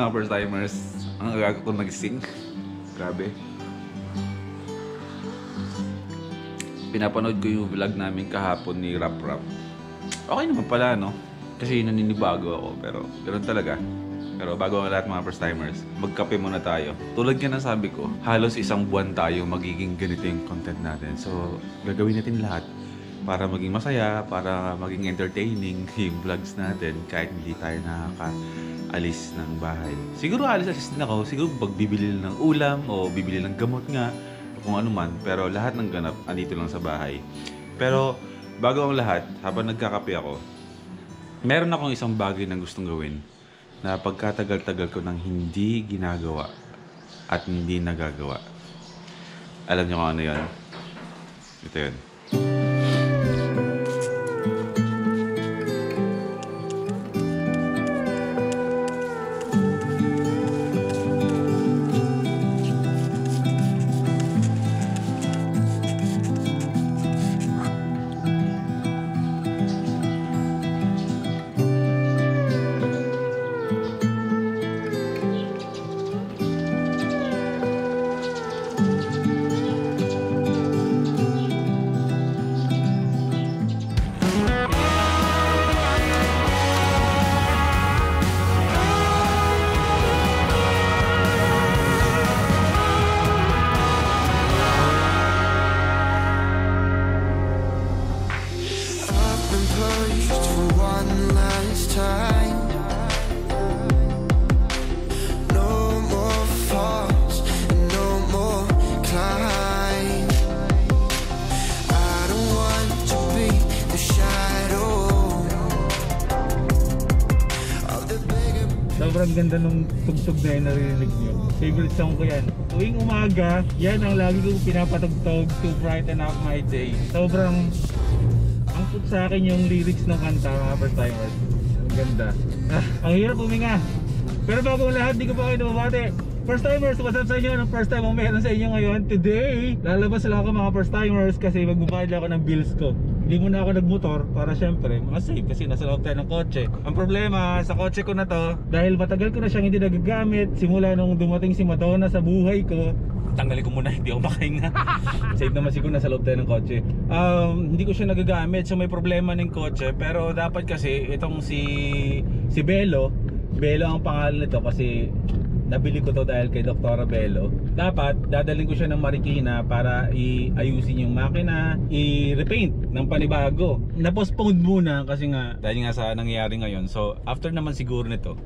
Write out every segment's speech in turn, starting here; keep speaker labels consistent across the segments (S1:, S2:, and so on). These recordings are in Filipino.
S1: mga first timers, ang agaga ko nag-sing. Grabe. Pinapanood ko yung vlog namin kahapon ni Rap Rap. Okay naman pala, no? Kasi naninibago ako, pero ganoon talaga. Pero bago ang lahat mga first timers, magkape muna tayo. Tulad nga ng sabi ko, halos isang buwan tayo magiging ganito yung content natin. So, gagawin natin lahat para maging masaya, para maging entertaining yung vlogs natin kahit hindi tayo nakaka-alis ng bahay. Siguro alis din ako, siguro pagbibili ng ulam o bibili ng gamot nga, kung ano man. Pero lahat ng ganap, andito lang sa bahay. Pero bago ang lahat, habang nagkakape ako, meron akong isang bagay na gustong gawin na pagkatagal-tagal ko nang hindi ginagawa at hindi nagagawa. Alam niyo kung ano yun? Ito yun.
S2: Sobrang ganda nung tugtog na yun, narinig nyo. Favorite song ko yan. Tuwing umaga, yan ang lagi kong pinapatugtog to brighten up my day. Sobrang angkot sa akin yung lyrics ng kanta, mga first timers. Ang ganda. Ang hirap huminga. Pero bago ang lahat, di ko pa kayo nababate. First timers, what's up sa inyo? Anong first time ang meron sa inyo ngayon? Today, lalabas lang ako mga first timers kasi magbabayad lang ako ng bills ko. Hindi muna ako nagmotor para syempre makasave kasi nasa loob tayo ng kotse. Ang problema sa kotse ko na to, dahil matagal ko na siyang hindi nagagamit simula nung dumating si Madonna sa buhay ko. Tanggalin ko muna, hindi ako makahinga. Save naman siguro nasa loob tayo ng kotse. Hindi ko siya nagagamit, so may problema ng kotse. Pero dapat kasi itong si Belo ang pangalan nito kasi nabili ko to dahil kay Dr. Bello. Dapat dadalhin ko siya ng Marikina para iayusin yung makina, i-repaint ng panibago. Na-postpone muna kasi nga dahil nga sa nangyayari ngayon. So after naman siguro nito,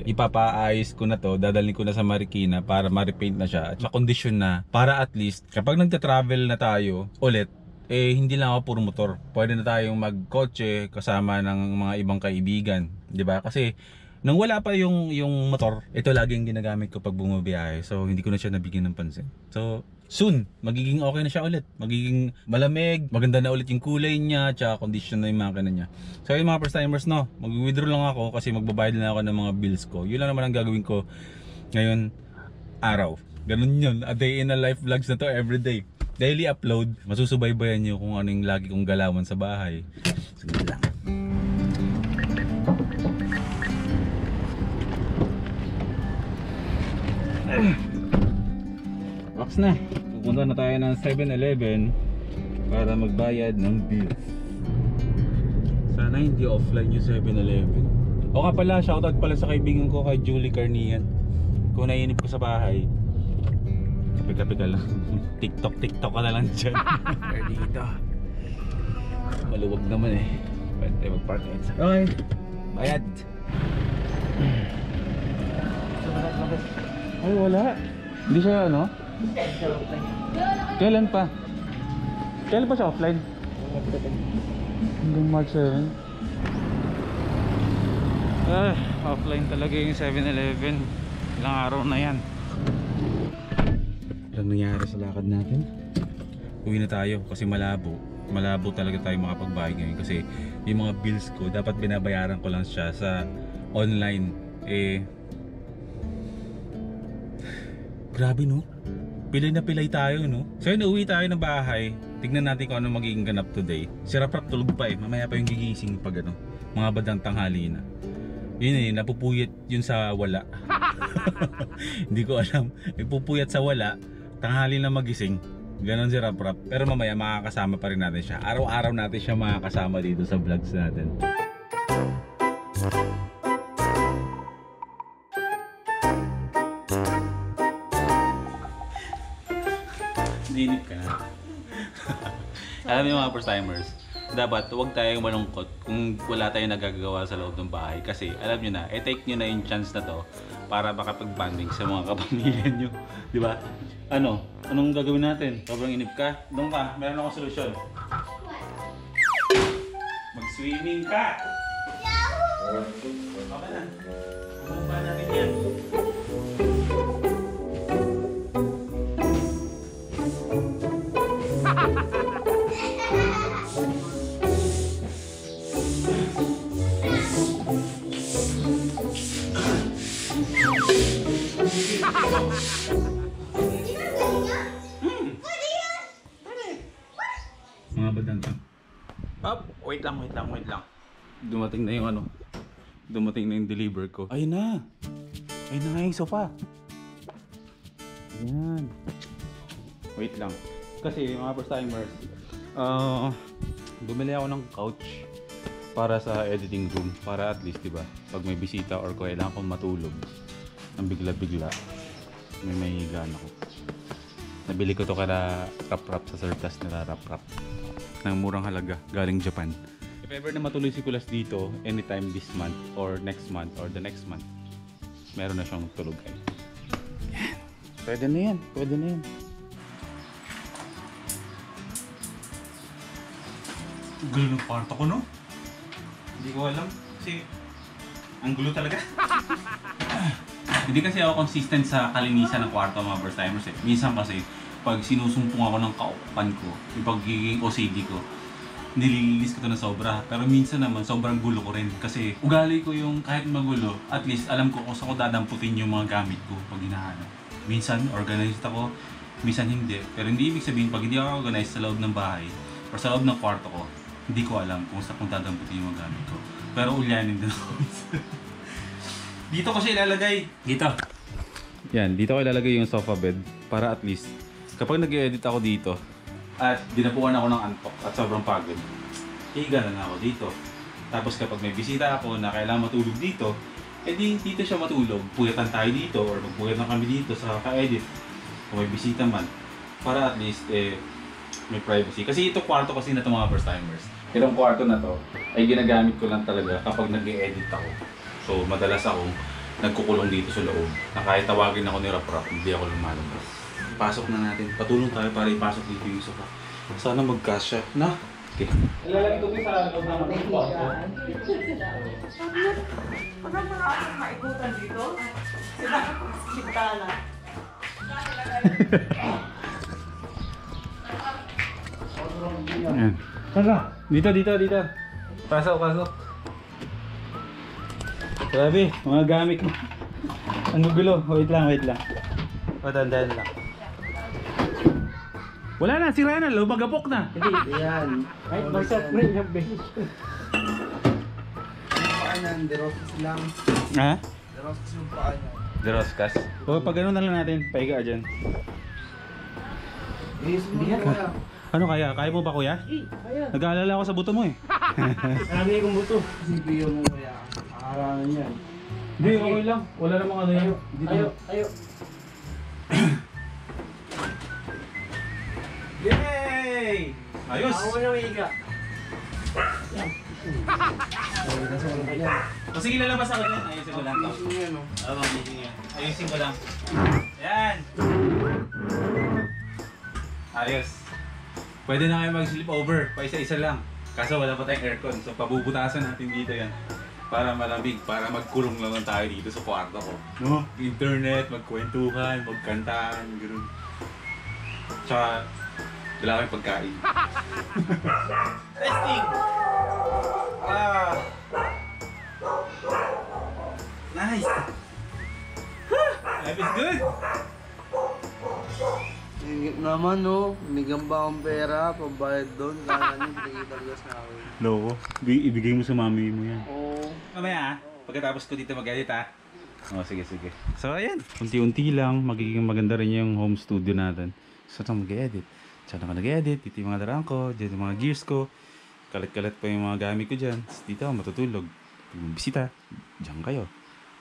S2: ipapaayos ko na to, dadalhin ko na sa Marikina para ma-repaint na siya at sa condition na para at least kapag nagta-travel na tayo ulit, hindi lang ako puro motor. Pwede na tayong magkotse kasama ng mga ibang kaibigan, 'di ba? Kasi nung wala pa yung motor, ito laging ginagamit ko pag bumabiyahe. So hindi ko na siya nabigyan ng pansin. So soon, magiging okay na siya ulit. Magiging malamig, maganda na ulit yung kulay niya, tsaka condition na yung makina niya. So yung mga first timers, no, mag-withdraw lang ako kasi magbabayad na ako ng mga bills ko. Yun lang naman ang gagawin ko ngayon araw. Ganun yun, a day in a life vlogs na to everyday. Daily upload, masusubaybayan nyo kung ano yung lagi kong galawan sa bahay. Sige lang. Box na. Pupunta na tayo ng 7-Eleven para magbayad ng bills. Sana hindi offline yung 7-Eleven. O ka pala, shoutout pala sa kaibigan ko kay Julie Carnian. Kung naiinip ko sa bahay, kape-kape ka lang. TikTok ka na lang dyan. Dito maluwag naman eh. Pwede tayo mag-park na isa. Okay, bayad. Ay wala. Hindi siya ano? Kailan pa? Kailan pa siya offline? Hanggang March 7. Offline talaga yung 7-Eleven. Ilang araw na yan. Anong nangyari sa lakad natin? Uwi na tayo kasi malabo talaga tayo makapagbayad ngayon kasi yung mga bills ko dapat binabayaran ko lang siya sa online. Grabe no? Pilay na pilay tayo no? So yun, uwi tayo ng bahay. Tignan natin kung ano magiging ganap today. Si Rap Rap tulog pa eh. Mamaya pa yung gigising pag ano, mga badang tanghali na.
S1: Yun eh, napupuyat yun sa wala. Hindi ko alam. Napupuyat sa wala, tanghali na magising. Ganon si Rap Rap. Pero mamaya makakasama pa rin natin siya. Araw-araw natin siya makakasama dito sa vlogs natin. Ninip ka na. Alam niyo mga first timers, dapat huwag tayong malungkot kung wala tayong nagagawa sa loob ng bahay. Kasi alam niyo na, take niyo na yung chance na to para makapag-bonding sa mga kapamilya niyo. Di ba? Anong gagawin natin? Sobrang inip ka? Doon ka, meron akong solusyon. Mag-swimming ka! Okay na. Bumaba natin yan. Mga badang to. Wait lang. Dumating na yung dumating na yung deliver ko. Ayun na nga yung sofa. Ayan. Wait lang. Kasi mga first timers, bumili ako ng couch para sa editing room. Para at least, diba, pag may bisita or kailangan kong matulog ng bigla-bigla, may mahihigaan ako. Nabili ko to kada Rap Rap sa surplus nila Rap Rap. Ng murang halaga, galing Japan. If ever na matuloy si Kulas dito, anytime this month or next month or the next month, meron na siyang tulugan. Yan. Pwede na yan. Gulo ng kwarto ko, no? Hindi ko alam. Kasi, ang gulo talaga. Hindi kasi ako consistent sa kalinisan ng kwarto mga first timers eh. Minsan kasi, pag sinusumpong ako ng kaupan ko, yung pagiging OCD ko, nililinis ko to na sobra. Pero minsan naman, sobrang gulo ko rin. Kasi ugali ko yung kahit magulo, at least alam ko kung saan ko dadamputin yung mga gamit ko pag hinahanap. Minsan, organized ako. Minsan hindi. Pero hindi ibig sabihin, pag hindi ako organized sa loob ng bahay, or sa loob ng kwarto ko, hindi ko alam kung saan kong dadamputin yung mga gamit ko. Pero ulyanin din ako. Dito ko siya ilalagay. Dito. Yan, dito ko ilalagay yung sofa bed para at least kapag nag-edit ako dito at dinapuan ako ng antok at sobrang pagod, higa na ako dito. Tapos kapag may bisita ako na kailangan matulog dito, edi dito siya matulog. Puyatan tayo dito or magpuyat na kami dito sa ka-edit kung may bisita man. Para at least may privacy. Kasi ito kwarto kasi na ito mga first timers. Itong kwarto na to ay ginagamit ko lang talaga kapag nag-edit ako. So madalas akong nagkukulong dito sa loob na kahit tawagin ako ni Rap Rap, hindi ako lumalabas. Pasok na natin. Patulong tayo para ipasok dito yung sofa. Sana mag-kasya. Na? Okay. Ilalagay ko sa loob ng kwarto.
S3: Pag mo na ako maikutan dito, sila sintana.
S1: Ayan. Dito. Pasok. Grabe, mga gamit mo. Ang gugulo. Wait lang. O, dandan lang. Wala na, sira na. Lumagapok na.
S2: Hindi, yan. Ay, basta pre, yung beses ko.
S4: Yung paa niyan, derosas lang.
S1: Ha?
S4: Derosas yung paa niyan.
S1: Deroskas. O, pag ganun na lang natin. Pahiga dyan.
S4: Hindi yan.
S1: Ano kaya? Kaya mo ba, kuya?
S2: Kaya.
S1: Nag-aalala ako sa buto mo eh.
S2: Sabi kong buto.
S4: CPU mo kaya. Akaranan yan.
S1: Hindi, okay lang. Wala namang ano yan.
S2: Ayo.
S1: Yay! Ayos!
S2: Ako na may higa.
S1: O sige, lalabas ako dyan. Ayusin ko lang to. Ayusin ko lang. Yan! Ayos. Pwede na kayo mag-sleep over. Pa isa-isa lang. Kaso wala pa tayong aircon. So pabubutasan natin dito yan. Para malamig. Para magkulong lang tayo dito sa kwarto ko. No? Internet, magkwentuhan, magkantaan, gano'n. Tsaka, wala kayong pagkain. Testing! Nice! Life is good!
S4: Ingit naman no, nigamba akong pera, pambayad doon, kaya niyo pinagkita sa akin.
S1: Loko. Ibigay mo sa mami mo yan.
S4: Oo.
S1: Mamaya ah. pagkatapos ko dito mag-edit ha. Oh, sige. So ayan, unti-unti lang magiging maganda rin yung home studio natin. So ito mag-edit. Saan ako nag-edit? Dito yung mga darang ko, dito yung mga gears ko. Kalat-kalat pa yung mga gamit ko dyan. Tapos dito ako matutulog. Yung bisita, dyan kayo.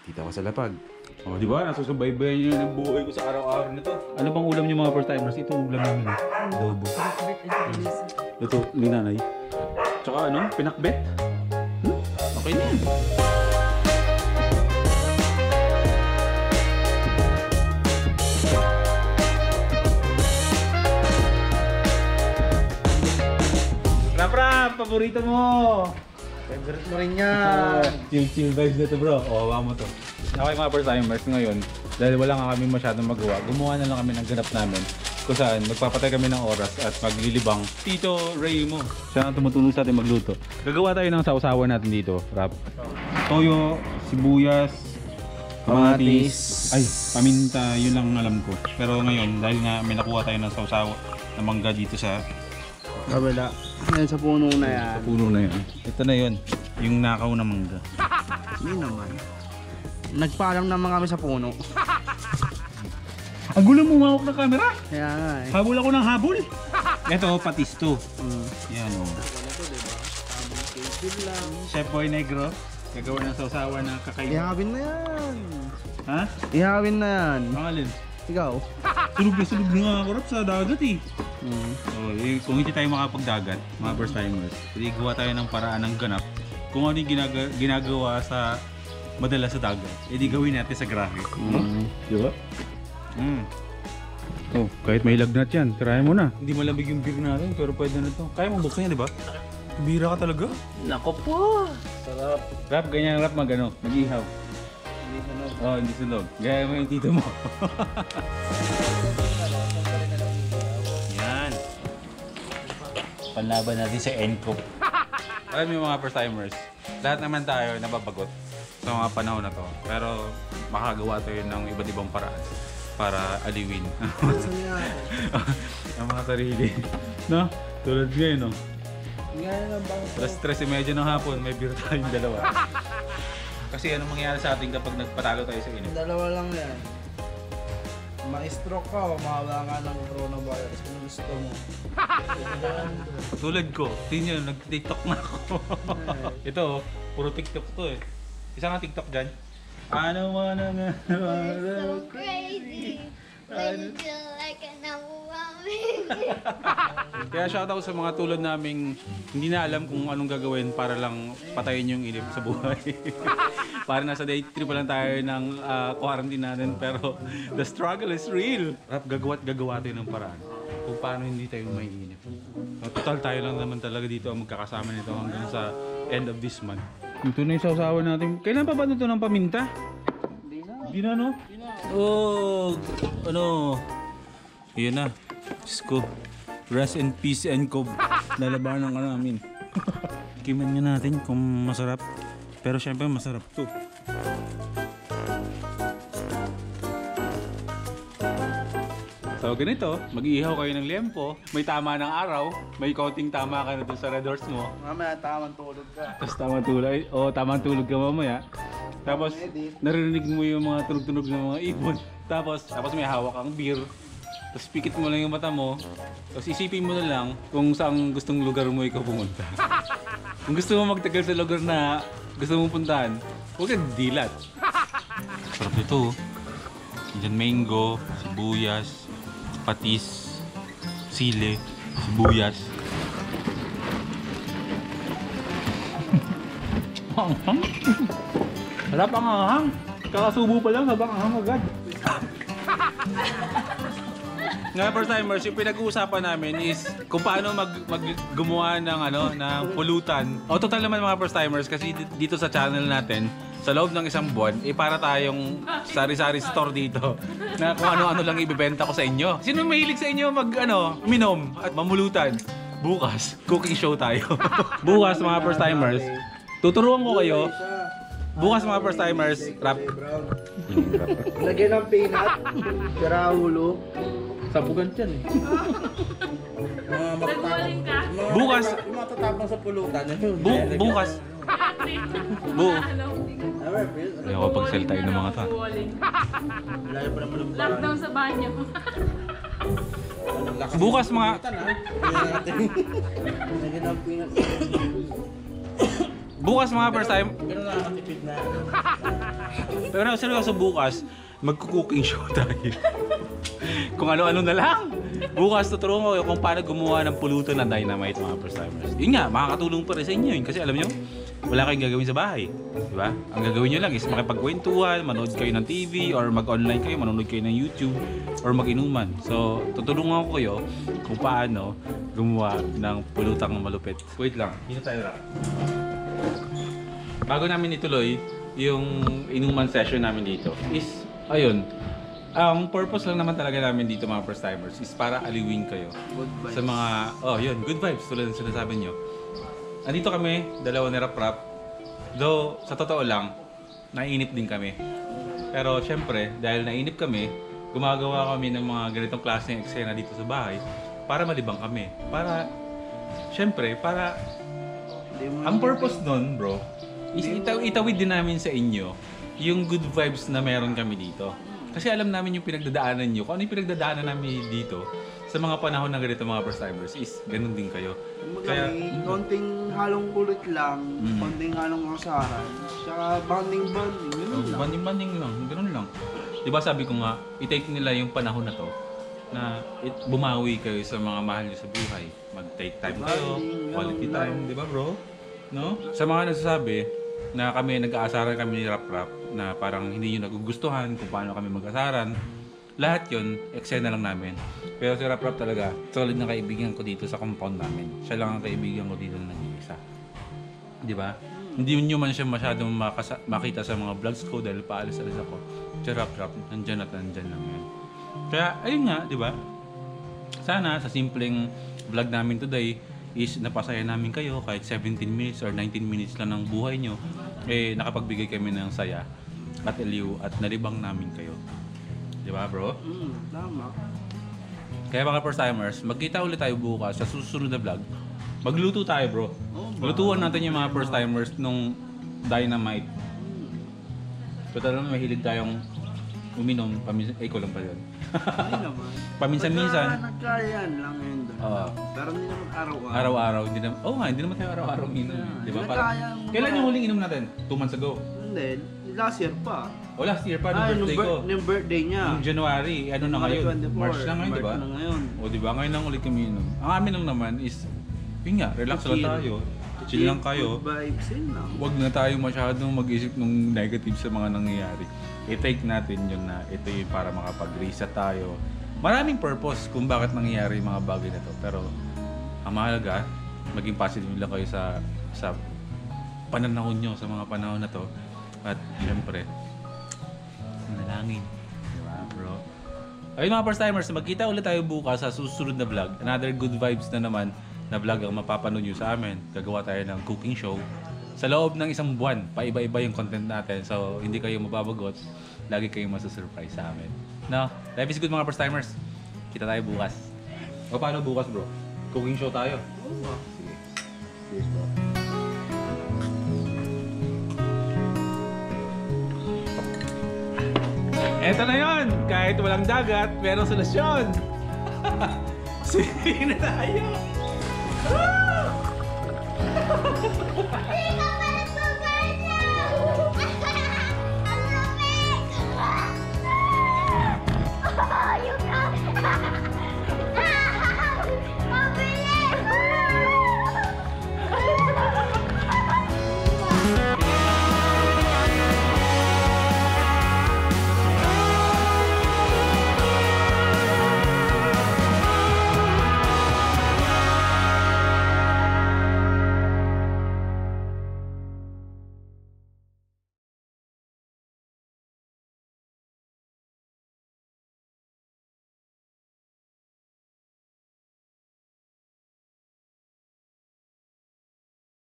S1: Dito ako sa lapag. Oh, di ba? Nasusubaybayan nyo ng buhay ko sa araw-araw na to. Ano bang ulam nyo mga first timers? Ito ulam namin. Adobo. Ito, ni nanay. Tsaka ano? Pinakbet. Okay na yan. Rap, paborito mo!
S4: Favorite mo rin yan.
S1: Chill vibes na to bro. O, hawa mo to. Okay mga first timers ngayon, dahil wala nga kami masyadong magawa, gumawa na lang kami ng ganap namin kung saan magpapatay kami ng oras at maglilibang Tito Ray mo. Siya ang tumutulong sa atin magluto. Gagawa tayo ng sausawan natin dito, Rap. Toyo, sibuyas, kamatis, ay, paminta, yun lang alam ko. Pero ngayon, dahil nga may nakuha tayo ng sausawa na mangga dito sa
S4: Kabila. Yan sa puno na yan.
S1: puno na yun. Ito na yun, yung nakaw na mangga.
S4: Hindi naman. Nagpaalam naman kami sa puno.
S1: Ang gulo mo mawak ng camera!
S4: Kaya nga eh.
S1: Habol ako ng habol! Ito, patis to. Yan o. Chef Boy Negro, gagawa ng sausawa na kakaiba.
S4: Ihawin na yan.
S1: Ha?
S4: Ihawin na yan.
S1: Pangalin?
S4: Ikaw.
S1: Sulog na nga ako Rap, sa dagat eh. So, kung hindi tayo makapagdagat, mga first timers, hindi gawa tayo ng paraan ng ganap. Kung ano yung ginagawa sa madalas sa dagat, edi gawin natin sa grahe. Di ba? Oh, kahit may lagnat yan, tirahin mo na. Hindi malamig yung beer natin, pero pwede na to. Kaya mong buksan yan, di ba? Bira ka talaga.
S4: Nako po. Sarap.
S1: Rap, ganyan Rap, mag-ihaw.
S4: Hindi sunog.
S1: Oh, hindi sunog. Gaya mo yung tito mo. Yan. Panlaban natin sa Encop. Alam mo mga first timers, lahat naman tayo nababagot sa mga panahon na to. Pero makagawa tayo ng iba't ibang paraan para aliwin ang mga sarili. No? Tulad ngayon, no?
S4: Ngayon lang bang
S1: Alas 3:30 ng hapon, may beer tayong dalawa. Kasi anong mangyayari sa atin kapag nagpatalo tayo sa init?
S4: dalawa lang yan. Ma-stroke ka o mahawa ka ng coronavirus kung gusto mo.
S1: Tulad ko, tingnan nyo, nag-TikTok na ako. Ito, puro TikTok to eh. Isa nga TikTok dyan. Ano man ang
S5: You're so crazy. When you feel like an
S1: Kaya shoutout sa mga tulad naming hindi na alam kung anong gagawin para lang patayin yung inip sa buhay. Para nasa day 3 pa lang tayo ng quarantine natin, pero the struggle is real. Rap, gagawa tayo ng paraan kung paano hindi tayo may inip. Total tayo lang naman talaga dito ang magkakasama nito hanggang sa end of this month. Ito na yung sausawan natin. Kailan pa ba ito ng paminta? Hindi na, no? Oh, ano? Yan na. Diyos ko. Rest in peace and cob. Lalabanan ka namin. Kiman nga natin kung masarap. Pero syempre masarap to. So ganito, mag-iihaw kayo ng liempo. May tama ng araw. May konting tama ka na dun sa red horse mo.
S4: Mamaya tamang tulog ka.
S1: Tapos tamang tulog. O tamang tulog ka mamaya. Tapos naririnig mo yung mga tunog-tunog ng mga ibon. Tapos may hawak kang beer. Tapos pikit mo lang yung mata mo. Tapos isipin mo na lang kung saan gustong lugar mo ikaw pumunta. Kung gusto mo magtagal sa lugar na gusto mong puntahan, huwag kang dilat. Sarap nito. Diyan mango, sibuyas, patis, sili, sibuyas. Anghang. Harap ang anghang. Kakasubo pa lang, habang anghang agad. Nga first timers, yung pinag-uusapan namin is kung paano gumawa ng pulutan. O total naman mga first timers, kasi dito sa channel natin, sa loob ng isang buwan, para tayong sari-sari store dito na kung ano-ano lang ibibenta ko sa inyo. Sino mahilig sa inyo minom at mamulutan? Bukas, cooking show tayo. Bukas mga first timers, tuturuan ko kayo. Bukas mga first timers, rap.
S4: Lagyan ng peanut, sira ulo.
S1: Sabugan yan eh.
S3: Nagwaling ka?
S1: Bukas,
S4: Yung matatapang sa pulutan.
S1: bukas.
S3: Ano?
S1: Ayoko pagsalita ng mga to.
S4: Layo pa naman ng
S3: Lockdown sa banyo.
S1: Bukas mga...
S4: Naginampingan.
S1: Bukas mga first time.
S4: Pero nakakatipid na.
S1: Pero seryoso bukas, magko-cooking show tayo. Kung ano-ano na lang. Bukas tuturuan ko kayo kung paano gumawa ng pulutan ng dynamite mga first timers. Yun nga, makakatulong pa rin sa inyo yun. Kasi alam nyo, wala kayong gagawin sa bahay. Diba? Ang gagawin nyo lang is makipagkwentuhan, manood kayo ng TV, or mag-online kayo, manonood kayo ng YouTube, or mag-inuman. So, tutulungan ko kayo kung paano gumawa ng pulutang malupit. Wait lang, dito tayo lang. Bago namin ituloy yung inuman session namin dito is, ayun, ang purpose lang naman talaga namin dito mga first timers is para aliwin kayo
S4: Good vibes.
S1: sa mga, oh yun, good vibes tulad ng sinasabi nyo. Andito kami, dalawa ni Rap Rap. Though, sa totoo lang, naiinip din kami. Pero syempre, dahil nainip kami, gumagawa kami ng mga ganitong klaseng eksena dito sa bahay para malibang kami. Para, syempre, para ang purpose nun, bro, is itawid din namin sa inyo yung good vibes na meron kami dito. Kasi alam namin yung pinagdadaanan nyo. Kung ano yung pinagdadaanan namin dito sa mga panahon ng ganito mga first timers is ganun din kayo.
S4: Kaya, konting halong kulit lang, konting halong kasaran, tsaka bonding-bonding, yun lang.
S1: Banding-banding lang, ganun lang. Diba sabi ko nga, i-take nila yung panahon na to na bumawi kayo sa mga mahal nyo sa buhay. Mag-take time kayo, quality time, di ba bro? No? Sa mga nagsasabi na kami nag-aasaran kami ni Rap Rap na parang hindi nyo nagugustuhan kung paano kami mag-asaran, lahat yun, eksena lang namin. Pero si Rap Rap talaga, solid na kaibigan ko dito sa compound namin. Siya lang ang kaibigan ko dito na nag-iisa. Di ba? Hindi nyo man siya masyadong makita sa mga vlogs ko dahil paalis-alis ako. Si Rap Rap, nandyan at nandyan lang yan. Kaya, ayun nga, di ba? Sana sa simpleng vlog namin today is napasaya namin kayo kahit 17 minutes or 19 minutes lang ng buhay nyo, eh nakapagbigay kami ng saya at aliw at nalibang namin kayo. Di ba bro?
S4: Tama.
S1: Kaya mga first timers, magkita ulit tayo bukas sa susunod na vlog. Magluto tayo bro. Lutuan natin yung mga first timers nung dynamite. Total naman mahilig tayong uminom, ko lang pa yun.
S4: Hindi naman.
S1: Paminsan-minsan.
S4: Nagkayaan lang yun doon.
S1: Oo.
S4: Pero hindi naman araw-araw.
S1: Araw-araw, hindi naman, hindi naman tayo araw-araw uminom. Di ba?
S4: Nagkayaan.
S1: Kailan yung huling inom natin? 2 months ago.
S4: Hindi, last year pa.
S1: O last year pa, nung birthday ko.
S4: Yung birthday niya.
S1: Yung January, ano na ngayon?
S4: 24.
S1: March na ngayon, di ba?
S4: March na ngayon.
S1: O di ba? Ngayon lang ulit kami inom. Ang amin lang naman is, yun nga, relax lang tayo. Chill lang kayo.
S4: Good vibes yun lang.
S1: Huwag na tayo masyadong mag-isip ng negative sa mga nangyayari. I-take natin yun na ito yung para makapag-reset tayo. Maraming purpose kung bakit nangyayari yung mga bagay na to. Pero ang mahalaga, maging positive lang kayo sa pananahon nyo, sa mga panahon na to. At syempre, manalangin. Diba bro? Ayun mga first timers, magkita ulit tayo bukas sa susunod na vlog. Another good vibes na naman na vlog ang mapapanood nyo sa amin. Gagawa tayo ng cooking show. Sa loob ng isang buwan, paiba-iba yung content natin. So, hindi kayo mababagot. Lagi kayong masusurprise sa amin. No? Life is good mga first timers. Kita tayo bukas. O paano bukas bro? Cooking show tayo. Sige. Cheers bro. Eto na yon. Kahit walang dagat, merong solusyon. Sige na tayo.